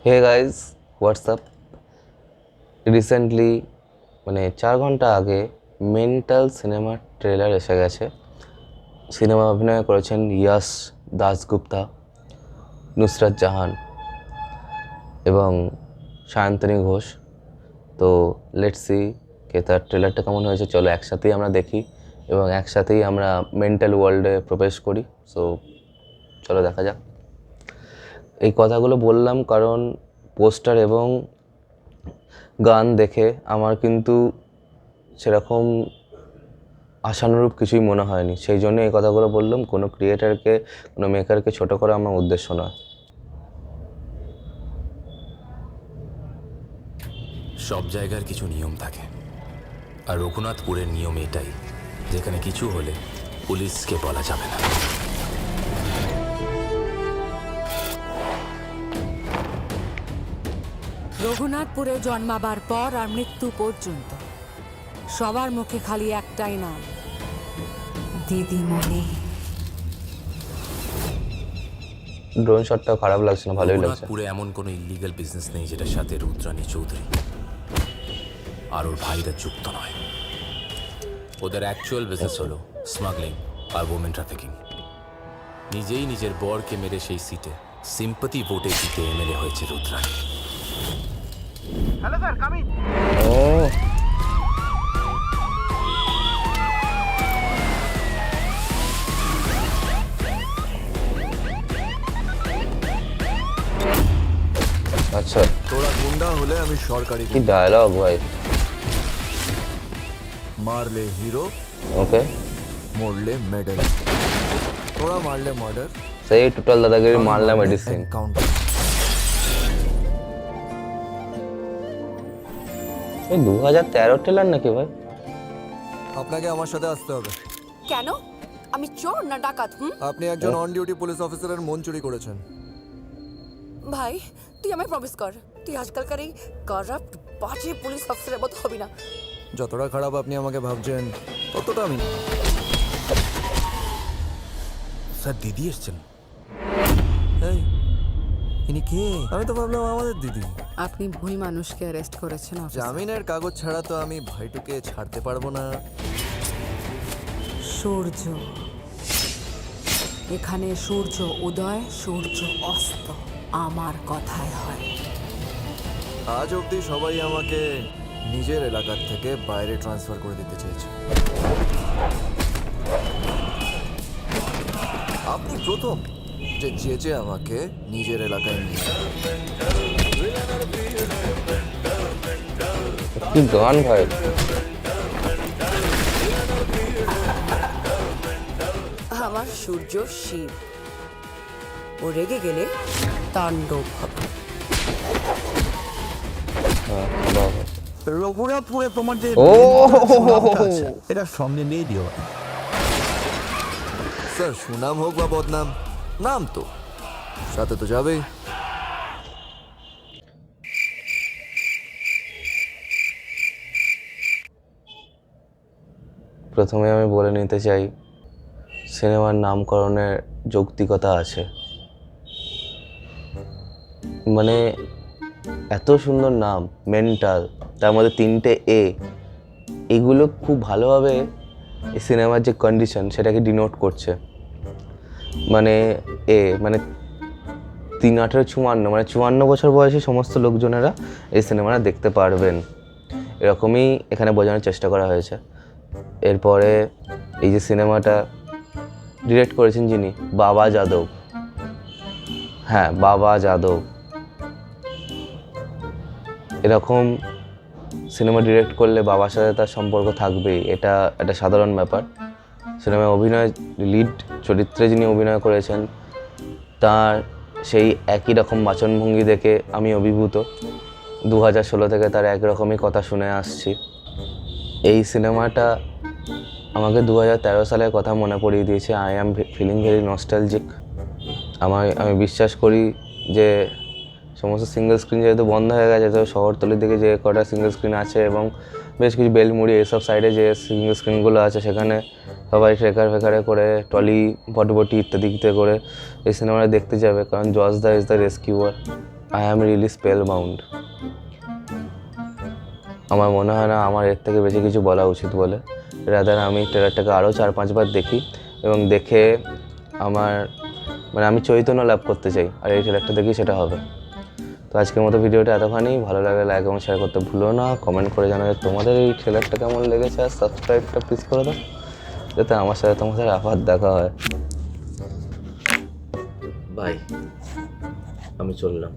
Hey guys, WhatsApp. Recently 4 ঘন্টা আগে mental সিনেমার ট্রেলার এসে গেছে। সিনেমা অভিনয় করেছেন ইয়াশ দাশগুপ্তা, নুসরাত জাহান এবং সায়ন্তনী ঘোষ। তো লেটস সি কে তার ট্রেলারটা কেমন হয়েছে। চলো একসাথেই আমরা দেখি এবং একসাথেই আমরা মেন্টাল ওয়ার্ল্ডে প্রবেশ করি। সো চলো দেখা যাক। এই কথাগুলো বললাম কারণ পোস্টার এবং গান দেখে আমার কিন্তু সেরকম আশানুরূপ কিছুই মনে হয়নি। সেই জন্য এই কথাগুলো বললাম। কোনো ক্রিয়েটারকে, কোনো মেকারকে ছোটো করা আমার উদ্দেশ্য নয়। সব জায়গার কিছু নিয়ম থাকে, আর রঘুনাথপুরের নিয়ম এটাই, যেখানে কিছু হলে পুলিশকে বলা যাবে না। রঘুনাথপুরে জন্মাবার পর আর মৃত্যু পর্যন্ত সবার মুখে খালি একটাই নাম, দিদিমণি। ড্রোন শটটাও খারাপ লাগছে না, ভালোই লাগছে। রঘুনাথপুরে এমন কোনো ইলিগাল বিজনেস নেই যেটার সাথে রুদ্রাণী চৌধুরী আর ওর ভাইরা যুক্ত নয়। ওদের অ্যাকচুয়াল বিজনেস হলো স্মাগলিং আর ওমেন ট্রাফিকিং। নিজেই নিজের বরকে মেরে সেই সিটে সিম্পাথি ভোটে জিতে এমএলএ হয়েছে রুদ্রাণী। Hello sir, coming. ও আচ্ছা, তোরা গুন্ডা হলে আমি সরকারি কি ডায়লগ ভাই। মারলে হিরো, ওকে, মরলে মেডেল। তোরা মারলে মার্ডার, সেই টোটাল দাদাগিরি মারলাম মেডিসিন। এনকাউন্টার। এই 2013 ট্রেলার নাকি ভাই? আপনাকে আমার সাথে আসতে হবে। কেন? আমি চোর না ডাকাত? আপনি একজন অন ডিউটি পুলিশ অফিসারের মন চুরি করেছেন। ভাই, তুই আমায় প্রমিস কর, তুই আজকালকার এই কারাপ্ট বাজে পুলিশ অফিসারের মতো হবি না। যতটা খারাপ আপনি আমাকে ভাবছেন ততটা আমি না। স্যার, দিদি এসছেন। এই, ইনি কে? আমি তো ভাবলাম আমাদের দিদি। আপনি ভুল মানুষকে অ্যারেস্ট করেছেন অফিসার। জামিনের কাগজ ছাড়া তো আমি ভাইটুকে ছাড়তে পারবো না। সূর্য, এখানে সূর্য উদয়, সূর্য অস্ত আমার কথায় হয়। আজ অবধি সবাই আমাকে নিজের এলাকার থেকে বাইরে ট্রান্সফার করে দিতে চেয়েছে। আপনি প্রথম যে চেয়েছে আমাকে নিজের এলাকায় নিয়ে। কি গান ভাই। আমার সূর্য শিব, ও রেগে গেলে তাণ্ডব হবে। রঘুনাথপুরে তোমার যে ও নামটা আছে, এটা সঙ্গে নিয়ে দিও। স্যার, সুনাম হোক বা বদনাম, নাম তো সাথে তো যাবেই। প্রথমে আমি বলে নিতে চাই, সিনেমার নামকরণের যৌক্তিকতা আছে। এত সুন্দর নাম, মেন্টাল, তার মধ্যে 3টে এ, এগুলো খুব ভালোভাবে এই সিনেমার যে কন্ডিশন সেটাকে ডিনোট করছে। এ 3, 18, 54, 54 বছর বয়সী সমস্ত লোকজনেরা এই সিনেমাটা দেখতে পারবেন, এরকমই এখানে বোঝানোর চেষ্টা করা হয়েছে। এরপরে এই যে সিনেমাটা ডিরেক্ট করেছেন যিনি, বাবা যাদব। হ্যাঁ, বাবা যাদব। এরকম সিনেমা ডিরেক্ট করলে বাবার সাথে তার সম্পর্ক থাকবেই, এটা একটা সাধারণ ব্যাপার। সিনেমায় অভিনয়, লিড চরিত্রে যিনি অভিনয় করেছেন তার সেই একই রকম বাচনভঙ্গি দেখে আমি অভিভূত। 2016 থেকে তার একরকমই কথা শুনে আসছি। এই সিনেমাটা আমাকে 2013 সালের কথা মনে পড়িয়ে দিয়েছে। I am feeling very nostalgic. আমি বিশ্বাস করি যে সমস্ত সিঙ্গেল স্ক্রিন যেহেতু বন্ধ হয়ে গেছে, তো শহরতলির দিকে যে কটা সিঙ্গেল স্ক্রিন আছে এবং বেশ কিছু বেলমুড়ি এইসব সাইডে যে সিঙ্গেল স্ক্রিনগুলো আছে, সেখানে সবাই ট্রেকারে করে, ট্রলি, বটবটি ইত্যাদি করে এই সিনেমাটা দেখতে যাবে, কারণ জজ দা is the rescuer. I am really spell bound. আমার মনে হয় না আমার এর থেকে বেশি কিছু বলা উচিত বলে, রাদার আমি ট্রেলারটাকে আরও 4-5 বার দেখি এবং দেখে আমি চৈতন্য লাভ করতে চাই, আর এই ট্রেলারটা দেখি সেটা হবে। তো আজকের মতো ভিডিওটা এতখানি। ভালো লাগলে লাইক এবং শেয়ার করতে ভুলো না। কমেন্ট করে জানাবে তোমাদের এই ট্রেলারটা কেমন লেগেছে, আর সাবস্ক্রাইবটা প্লিজ করে দাও, যাতে আমার সাথে তোমাদের আবার দেখা হয়। বাই, আমি চললাম।